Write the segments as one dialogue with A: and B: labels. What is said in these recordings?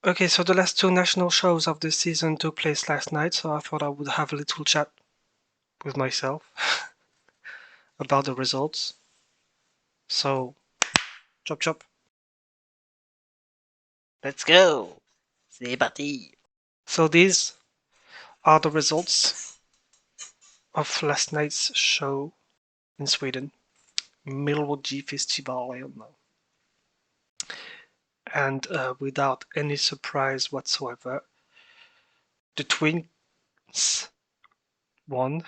A: Okay, so the last two national shows of the season took place last night, so I thought I would have a little chat with myself about the results. So, chop chop.
B: Let's go. C'est parti.
A: So these are the results of last night's show in Sweden, melodifestivalen. And without any surprise whatsoever, the twins won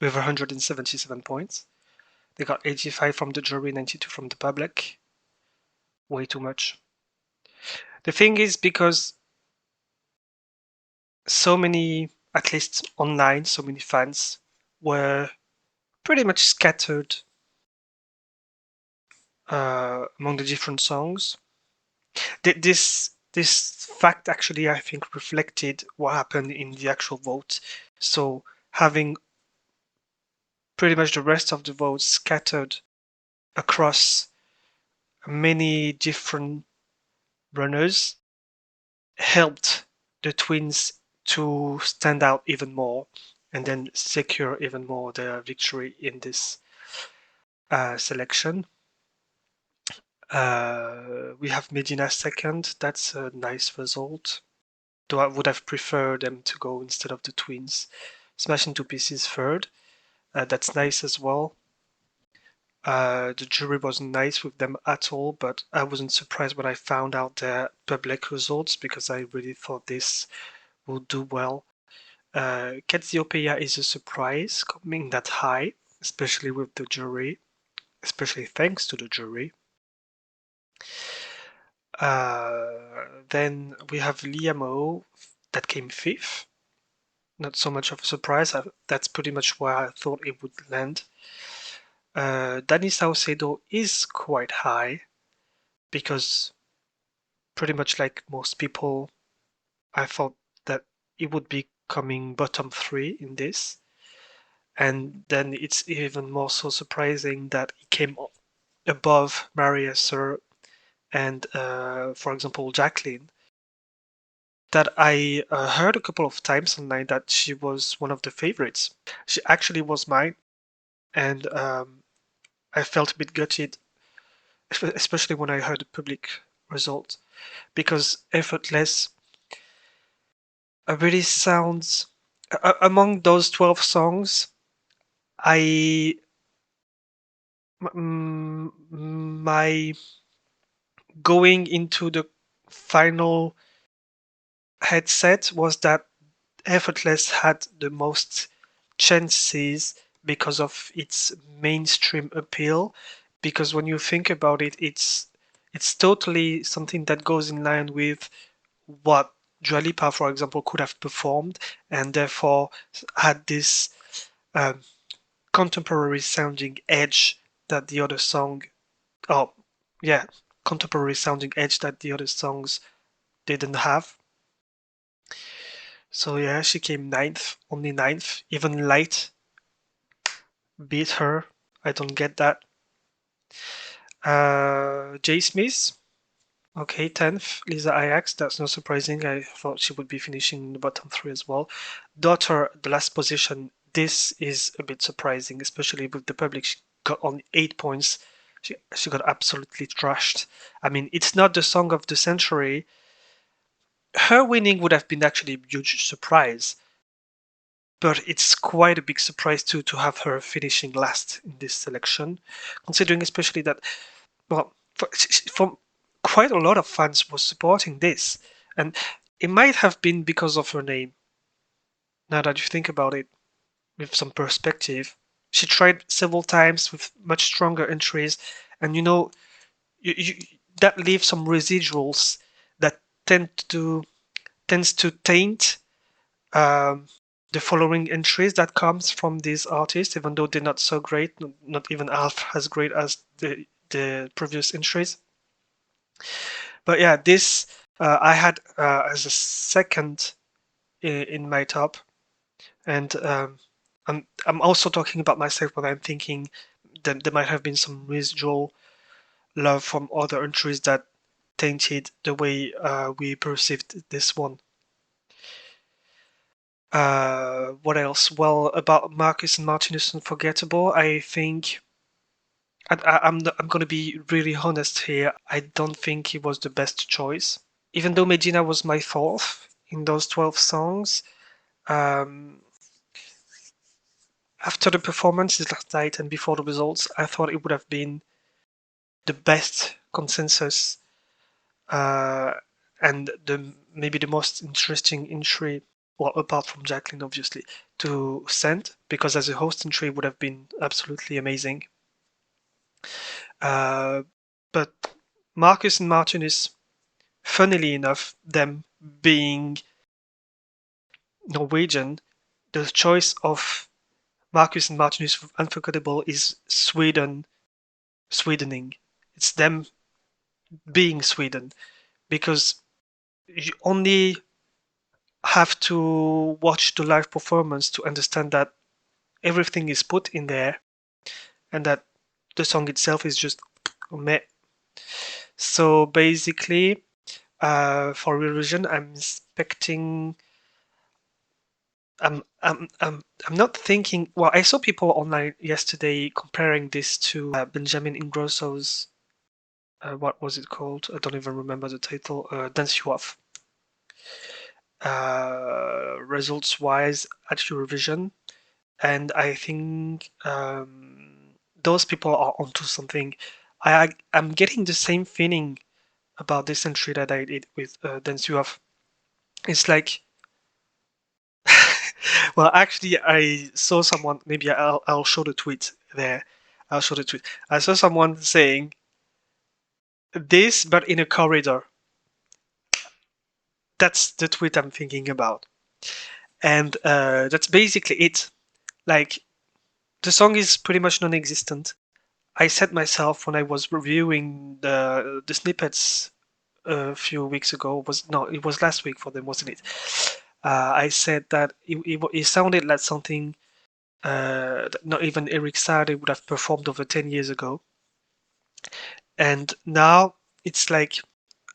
A: with 177 points. They got 85 from the jury, 92 from the public. Way too much. The thing is, because so many, at least online, so many fans were pretty much scattered among the different songs. This fact actually, I think, reflected what happened in the actual vote. So having pretty much the rest of the votes scattered across many different runners helped the twins to stand out even more and then secure even more their victory in this selection. We have Medina second. That's a nice result. Though I would have preferred them to go instead of the twins. Smash Into Pieces third. That's nice as well. The jury wasn't nice with them at all, but I wasn't surprised when I found out their public results because I really thought this would do well. Cassiopeia is a surprise coming that high, especially with the jury, especially thanks to the jury. Then we have Liamo that came fifth. Not so much of a surprise. That's pretty much where I thought it would land. Danny Saucedo is quite high because pretty much like most people, I thought that it would be coming bottom three in this. And then it's even more so surprising that it came above Maria Sir and, for example, Jacqueline. That I heard a couple of times online that she was one of the favorites. She actually was mine, and I felt a bit gutted, especially when I heard the public result, because Effortless really sounds. Among those 12 songs, I my going into the final headset was that Effortless had the most chances because of its mainstream appeal. Because when you think about it, it's totally something that goes in line with what Dua Lipa, for example, could have performed, and therefore had this um, contemporary sounding edge that the other song, oh yeah, contemporary sounding edge that the other songs didn't have. So yeah, she came ninth, only ninth. Even Light beat her. I don't get that. Jay Smith, okay, 10th. Lisa Ajax, that's not surprising. I thought she would be finishing in the bottom three as well. Daughter, the last position. This is a bit surprising, especially with the public. She got only 8 points. She got absolutely trashed. I mean, it's not the song of the century. Her winning would have been actually a huge surprise, but it's quite a big surprise too to have her finishing last in this selection, considering especially that, well, from quite a lot of fans was supporting this, and it might have been because of her name. Now that you think about it, with some perspective, she tried several times with much stronger entries, and you, that leaves some residuals that tends to taint um, the following entries that comes from these artists, even though they're not so great, not even half as great as the previous entries. But yeah, this I had as a second in my top, and I'm also talking about myself when I'm thinking that there might have been some residual love from other entries that tainted the way we perceived this one. What else? Well, about Marcus and Martinus Unforgettable, I think I'm gonna be really honest here. I don't think he was the best choice. Even though Medina was my fourth in those 12 songs, um, after the performances last night and before the results, I thought it would have been the best consensus uh, and the maybe the most interesting entry, well, apart from Jacqueline, obviously, to send, because as a host entry would have been absolutely amazing. Uh, but Marcus and Martinus, funnily enough, them being Norwegian, the choice of Marcus and Martinus Unforgettable is Swedening. It's them being Sweden, because you only have to watch the live performance to understand that everything is put in there and that the song itself is just meh. So basically, for Eurovision, I'm expecting. I'm not thinking. Well, I saw people online yesterday comparing this to Benjamin Ingrosso's. What was it called? I don't even remember the title. Dance You Off. Results wise at Eurovision, and I think those people are onto something. I'm getting the same feeling about this entry that I did with Dance You Off. It's like, well, actually, I saw someone. Maybe I'll show the tweet there. I'll show the tweet. I saw someone saying this, but in a corridor. That's the tweet I'm thinking about, and that's basically it. Like the song is pretty much non-existent. I said myself when I was reviewing the snippets a few weeks ago, was no, it was last week for them, wasn't it? I said that it sounded like something that not even Eric Sade would have performed over 10 years ago. And now it's like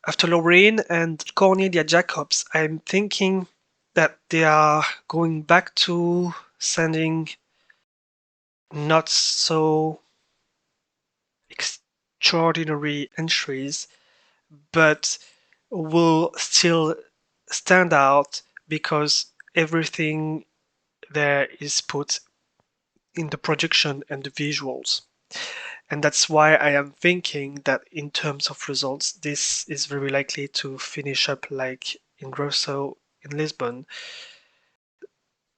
A: after Lorraine and Cornelia Jacobs, I'm thinking that they are going back to sending not so extraordinary entries, but will still stand out because everything there is put in the production and the visuals. And that's why I am thinking that in terms of results, this is very likely to finish up like in Grosso in Lisbon.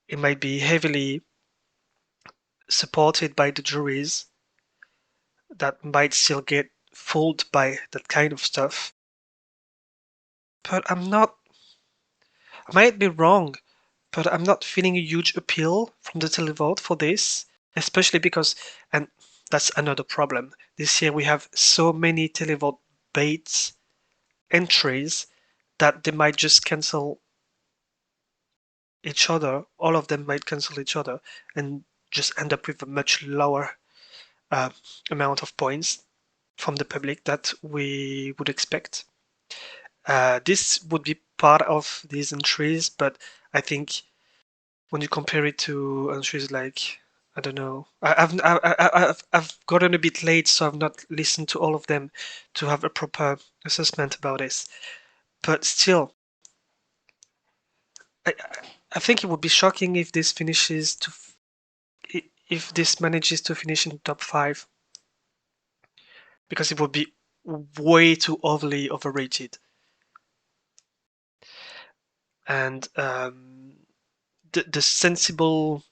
A: It might be heavily supported by the juries that might still get fooled by that kind of stuff. But I'm not, I might be wrong, but I'm not feeling a huge appeal from the televote for this, especially because, and that's another problem. This year we have so many televote bait entries that they might just cancel each other. All of them might cancel each other and just end up with a much lower uh, amount of points from the public that we would expect. This would be part of these entries, but I think when you compare it to entries like, I don't know, I've gotten a bit late, so I've not listened to all of them to have a proper assessment about this. But still, I I think it would be shocking if this finishes to if this manages to finish in the top five, because it would be way too overly overrated. And the sensible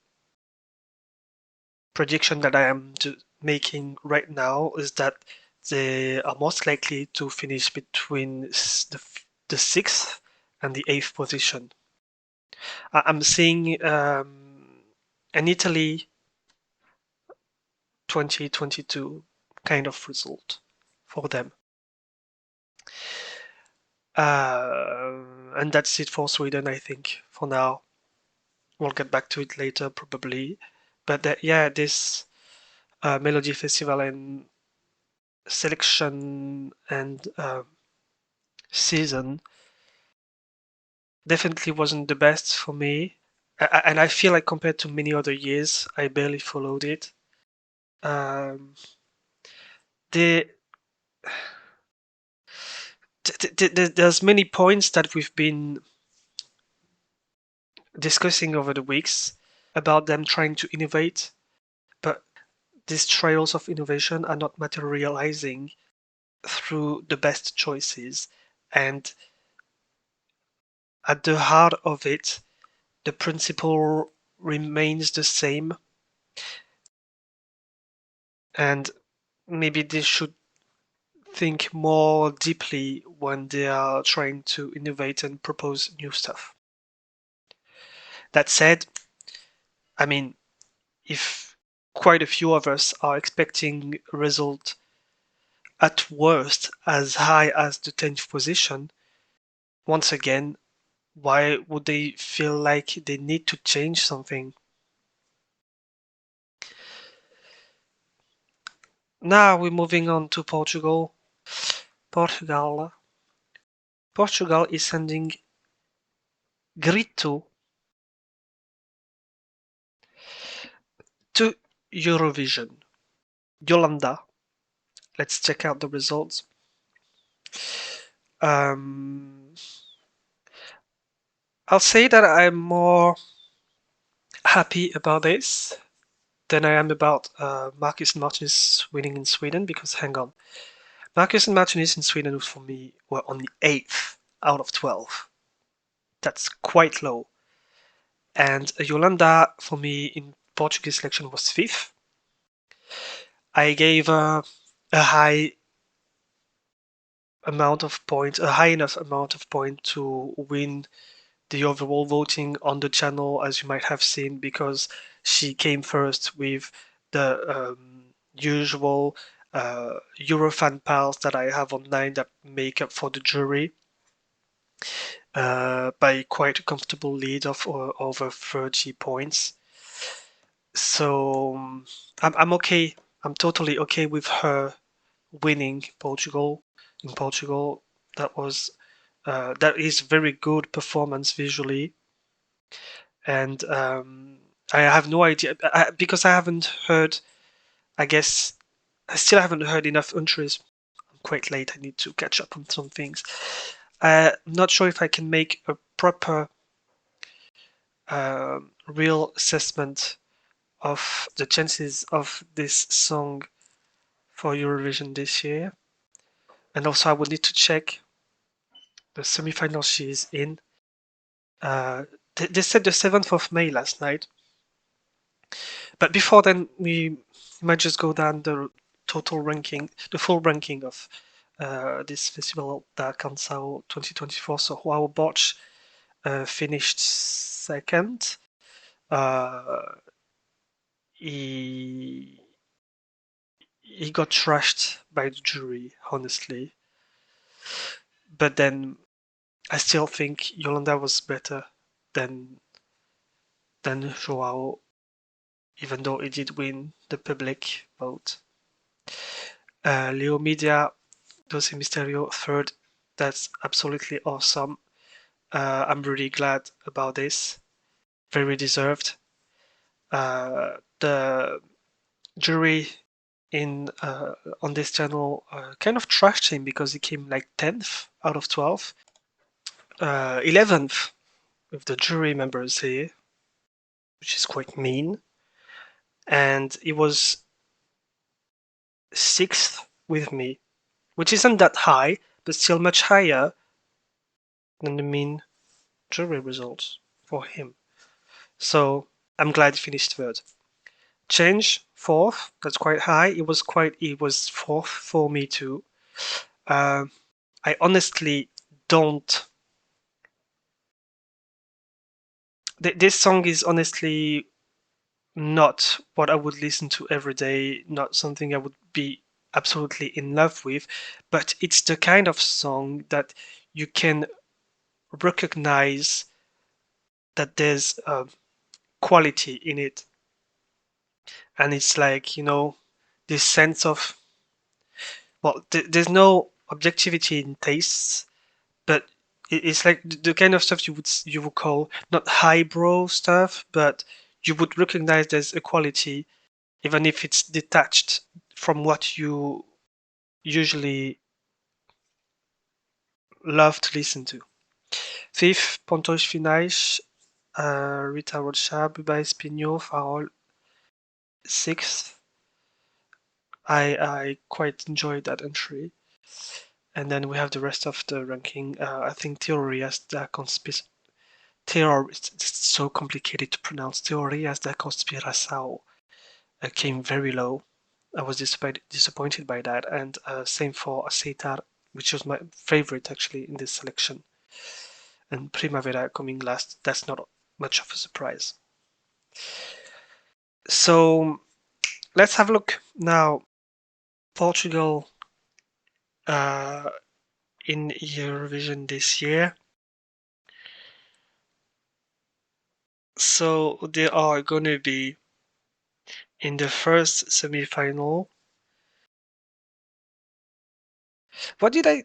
A: prediction that I am making right now is that they are most likely to finish between the sixth and the eighth position. I'm seeing an Italy 2022 kind of result for them. And that's it for Sweden, I think, for now. We'll get back to it later, probably. But yeah, this Melody Festival and selection and season definitely wasn't the best for me. And I feel like compared to many other years, I barely followed it. Um, the, there's many points that we've been discussing over the weeks about them trying to innovate, but these trials of innovation are not materializing through the best choices. And at the heart of it, the principle remains the same. And maybe they should think more deeply when they are trying to innovate and propose new stuff. That said, I mean, if quite a few of us are expecting a result at worst as high as the 10th position, once again, why would they feel like they need to change something? Now we're moving on to Portugal. Portugal. Portugal is sending Grito to Eurovision. Yolanda. Let's check out the results. Um, I'll say that I'm more happy about this than I am about Marcus and Martinez winning in Sweden because hang on. Marcus and Martinez in Sweden for me were on the 8th out of 12. That's quite low. And Yolanda for me in Portuguese selection was 5th. I gave a high amount of points, a high enough amount of points to win the overall voting on the channel, as you might have seen, because she came first with the usual Eurofan pals that I have online that make up for the jury by quite a comfortable lead of over 30 points. So I'm okay. I'm totally okay with her winning Portugal in Portugal. That was that is very good performance visually, and I have no idea because I haven't heard. I guess I still haven't heard enough entries. I'm quite late. I need to catch up on some things. I'm not sure if I can make a proper, real assessment of the chances of this song for Eurovision this year. And also, I would need to check the semi-final she is in. They said the 7th of May last night. But before then, we might just go down the total ranking, the full ranking of this festival, da Canção 2024. So Joao Bosch finished second. Uh, he he got trashed by the jury, honestly. But then I still think Yolanda was better than Joao, even though he did win the public vote. Leo Media, Doce Mysterio third. That's absolutely awesome. I'm really glad about this. Very deserved. The jury in on this channel kind of trashed him because he came like 10th out of 12. 11th with the jury members here, which is quite mean. And he was 6th with me, which isn't that high, but still much higher than the mean jury results for him. So I'm glad he finished third. Change fourth, that's quite high. It was fourth for me too. Uh, I honestly don't. This song is honestly not what I would listen to every day. Not something I would be absolutely in love with, but it's the kind of song that you can recognize that there's quality in it, and it's like this sense of, well, there's no objectivity in tastes, but it's like the kind of stuff you would call not highbrow stuff, but you would recognize there's a quality, even if it's detached from what you usually love to listen to. Fifth, Pontos Finais, Rita Rocha, Buba Espinho, Farol. Sixth, I quite enjoyed that entry. And then we have the rest of the ranking. I think Teorias da Terror, it's so complicated to pronounce. Teorias da Conspiração came very low. I was disappointed by that. And same for Aceitar, which was my favorite actually in this selection. And Primavera coming last. That's not much of a surprise. So let's have a look now. Portugal uh, in Eurovision this year. So they are going to be in the first semi-final. What did I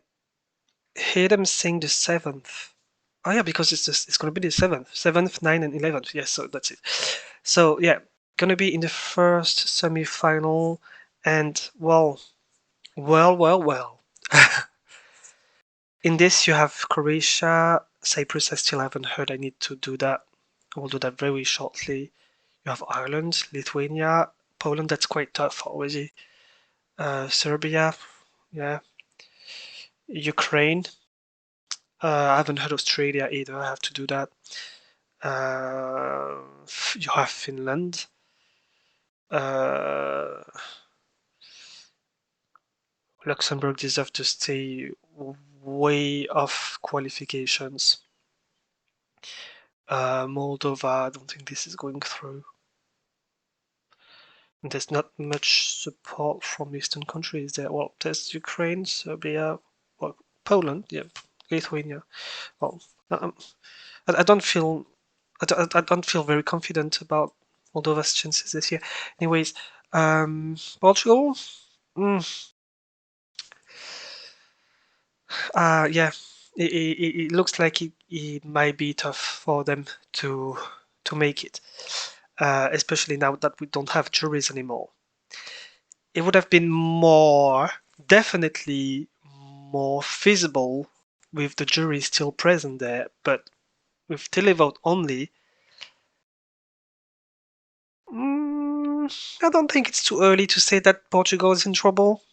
A: hear them saying the seventh? Oh yeah, because it's going to be the seventh, 9th, and 11th. Yes, so that's it. So yeah, going to be in the first semi-final, and well. In this, you have Croatia, Cyprus. I still haven't heard. I need to do that. I will do that very shortly. You have Ireland, Lithuania, Poland. That's quite tough already. Serbia, yeah. Ukraine. I haven't heard Australia either. I have to do that. Uh, you have Finland. Uh, Luxembourg deserve to stay way off qualifications. Moldova, I don't think this is going through. There's not much support from Eastern countries there. Well, there's Ukraine, Serbia, well, Poland, yeah, Lithuania. Well, um, I don't feel I don't feel very confident about Moldova's chances this year. Anyways, Portugal, mm, yeah, it looks like it might be tough for them to make it, especially now that we don't have juries anymore. It would have been definitely more feasible with the jury still present there, but with televote only, I don't think it's too early to say that Portugal is in trouble.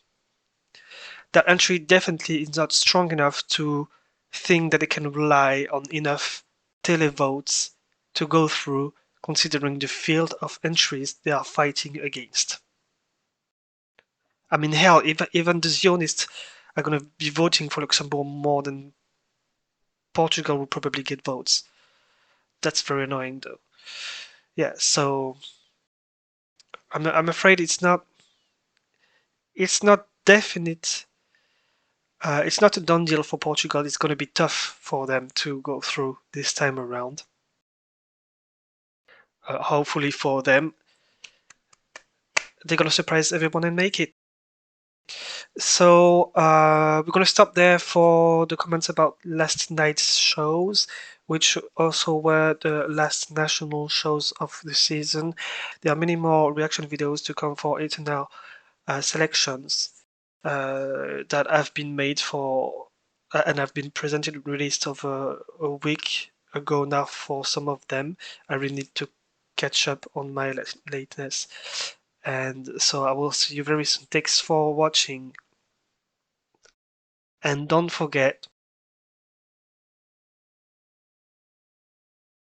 A: That entry definitely is not strong enough to think that they can rely on enough televotes to go through, considering the field of entries they are fighting against. I mean, hell, even the Zionists are going to be voting for Luxembourg more than Portugal will probably get votes. That's very annoying, though. Yeah, so I'm afraid it's not definite. It's not a done deal for Portugal. It's going to be tough for them to go through this time around. Hopefully for them, they're going to surprise everyone and make it. So we're going to stop there for the comments about last night's shows, which also were the last national shows of the season. There are many more reaction videos to come for eternal selections that have been made for and have been presented released over a week ago now for some of them. I really need to catch up on my lateness. And so I will see you very soon. Thanks for watching. And don't forget